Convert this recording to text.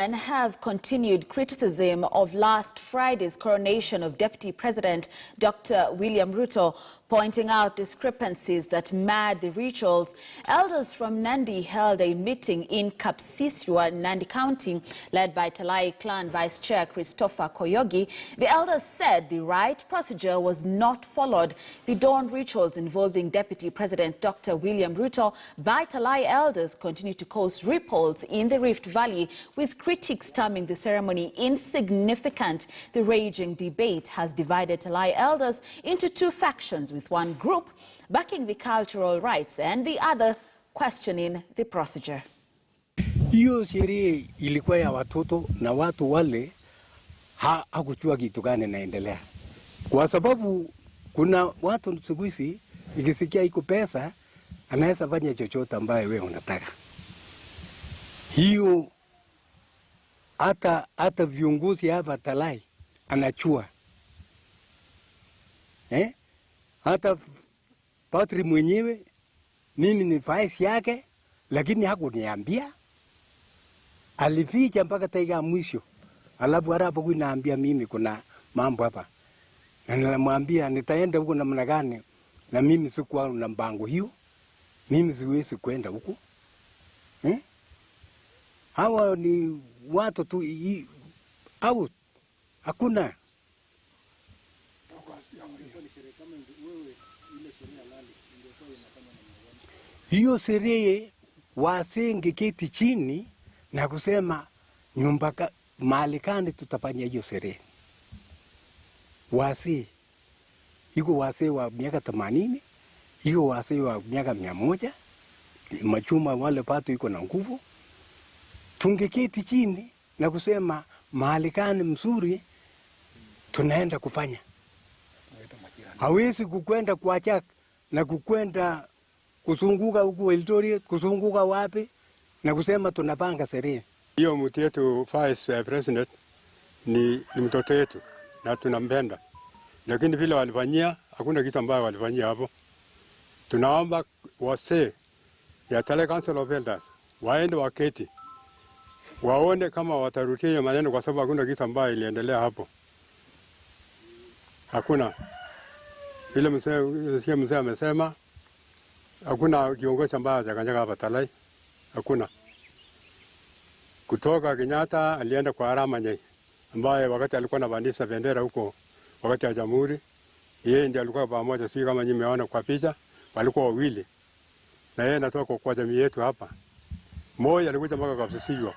And have continued criticism of last Friday's coronation of Deputy President Dr. William Ruto, pointing out discrepancies that marred the rituals. Elders from Nandi held a meeting in Kapsiswa, Nandi County, led by Talai Clan Vice Chair Christopher Koyogi. The elders said the right procedure was not followed. The dawn rituals involving Deputy President Dr. William Ruto by Talai elders continue to cause ripples in the Rift Valley, with critics terming the ceremony insignificant. The raging debate has divided Talai elders into two factions, with one group backing the cultural rights and the other questioning the procedure. Hiyo sherehe ilikuwa ya watoto na watu wale hakujua kitu gani naendelea. Kwa sababu kuna watu siku hizi ikisikia iko pesa anaweza fanya chochote ambaye wewe unataka. Hiyo hata viongozi hapa Talai anachua. Hata patri mwenyewe mimi ni vice yake, lakini hakuniambia. Alificha mpaka taiga mwisho. Alafu harapo kuinaambia mimi kuna mambo hapa. Na nilimwambia nitaenda huko namna gani, na mimi sikuwa na mpango hiyo. Mimi siwezi kwenda huko. Hawa ni watu tu au hakuna. Hiyo sherehe wasenge keti chini na kusema nyumba mahali gani tutafanya hiyo sherehe. Wasi iko wasi wa miaka 80, iko wasi wa miaka 100, machuma wale pato iko na nguvu. Tungeketi chini na kusema mahali gani mzuri tunaenda kufanya. Hawezi kukwenda kuacha na kukwenda kuzunguka huko Eldoret, kuzunguka wapi na kusema tunapanga sherehe. Hiyo mtu yetu Vice President ni mtoto yetu na tunampenda. Lakini vile walifanyia hakuna kitu ambayo walifanyia hapo. Tunaomba wase ya Talai Council of Elders waende waketi, waone kama watarudia maneno, kwa sababu hakuna kitu ambayo iliendelea hapo. Hakuna. Vile mzee amesema hakuna kiongozi ambaye hajakanyaga hapa Talai. Hakuna. Kutoka Kenyatta alienda kwa Aramanye, ambaye wakati alikuwa anabandisha bendera huko wakati wa Jamhuri, yeye ndiye alikuwa pamoja, sio kama nyinyi mmeona kwa picha, walikuwa wawili. Na yeye anatoka kwa jamii yetu hapa. Moyo alikuja mpaka Kapsiswa.